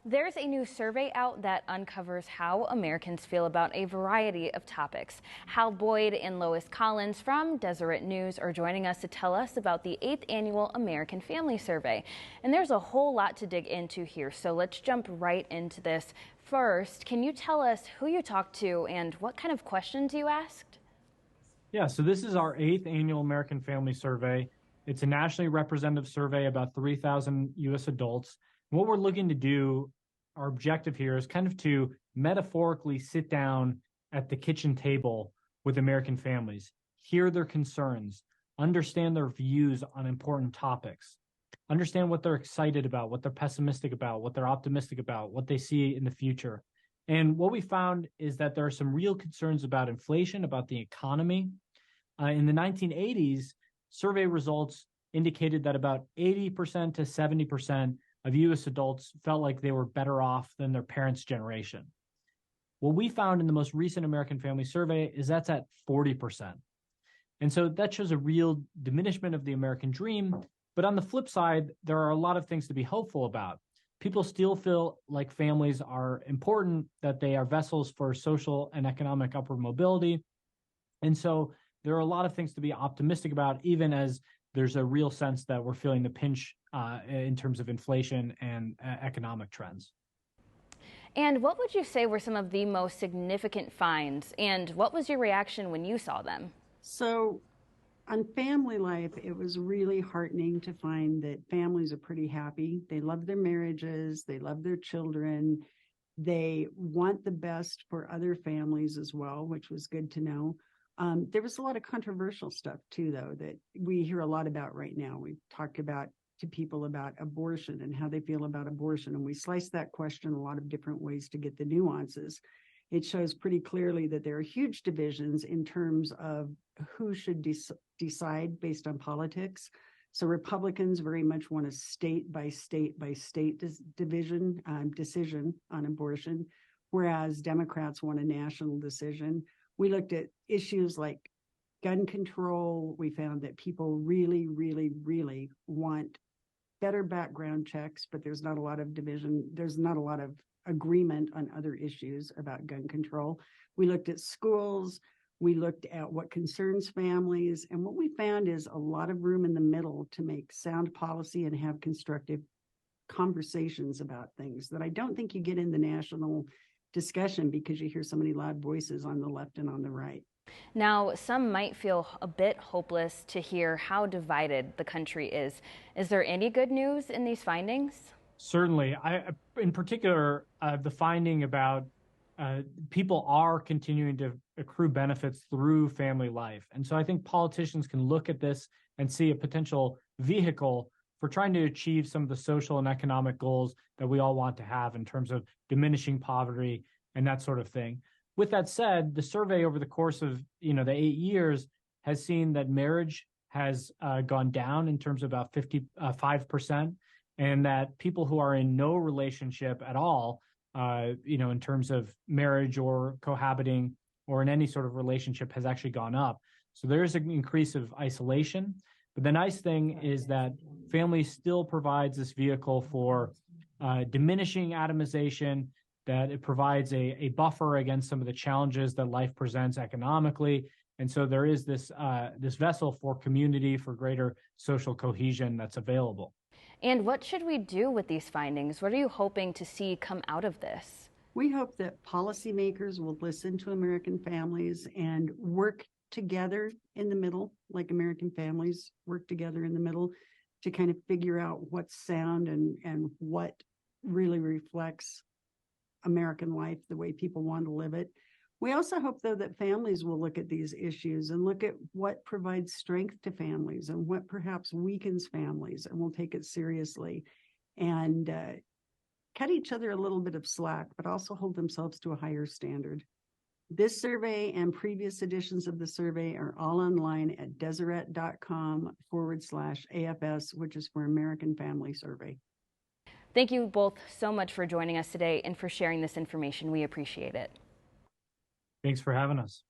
There's a new survey out that uncovers how Americans feel about a variety of topics. Hal Boyd and Lois Collins from Deseret News are joining us to tell us about the 8th annual American Family Survey. And there's a whole lot to dig into here, so let's jump right into this. First, can you tell us who you talked to and what kind of questions you asked? Yeah, so this is our 8th annual American Family Survey. It's a nationally representative survey about 3,000 U.S. adults. What we're looking to do, our objective here is kind of to metaphorically sit down at the kitchen table with American families, hear their concerns, understand their views on important topics, understand what they're excited about, what they're pessimistic about, what they're optimistic about, what they see in the future. And what we found is that there are some real concerns about inflation, about the economy. In the 1980s, survey results indicated that about 80% to 70% of U.S. adults felt like they were better off than their parents' generation. What we found in the most recent American Family Survey is that's at 40%. And so that shows a real diminishment of the American dream. But on the flip side, there are a lot of things to be hopeful about. People still feel like families are important, that they are vessels for social and economic upward mobility. And so there are a lot of things to be optimistic about, even as there's a real sense that we're feeling the pinch in terms of inflation and economic trends. And what would you say were some of the most significant finds, and what was your reaction when you saw them? So on family life, it was really heartening to find that families are pretty happy. They love their marriages. They love their children. They want the best for other families as well, which was good to know. There was a lot of controversial stuff, too, though, that we hear a lot about right now. We talk about to people about abortion and how they feel about abortion. And we slice that question a lot of different ways to get the nuances. It shows pretty clearly that there are huge divisions in terms of who should decide based on politics. So Republicans very much want a state by state by state decision on abortion, whereas Democrats want a national decision. We looked at issues like gun control. We found that people really, really, really want better background checks, but there's not a lot of division. There's not a lot of agreement on other issues about gun control. We looked at schools. We looked at what concerns families. And what we found is a lot of room in the middle to make sound policy and have constructive conversations about things that I don't think you get in the national discussion because you hear so many loud voices on the left and on the right. Now, some might feel a bit hopeless to hear how divided the country is. Is there any good news in these findings? Certainly. In particular, the finding about people are continuing to accrue benefits through family life. And so I think politicians can look at this and see a potential vehicle for trying to achieve some of the social and economic goals that we all want to have in terms of diminishing poverty and that sort of thing. With that said, the survey over the course of the 8 years has seen that marriage has gone down in terms of about 55%, and that people who are in no relationship at all, in terms of marriage or cohabiting or in any sort of relationship, has actually gone up. So there is an increase of isolation. But the nice thing is that family still provides this vehicle for diminishing atomization, that it provides a buffer against some of the challenges that life presents economically. And so there is this vessel for community, for greater social cohesion that's available. And what should we do with these findings? What are you hoping to see come out of this? We hope that policymakers will listen to American families and work together in the middle, like American families work together in the middle, to kind of figure out what's sound and what really reflects American life, the way people want to live it. We also hope, though, that families will look at these issues and look at what provides strength to families and what perhaps weakens families, and will take it seriously and cut each other a little bit of slack, but also hold themselves to a higher standard. This survey and previous editions of the survey are all online at deseret.com/AFS, which is for American Family Survey. Thank you both so much for joining us today and for sharing this information. We appreciate it. Thanks for having us.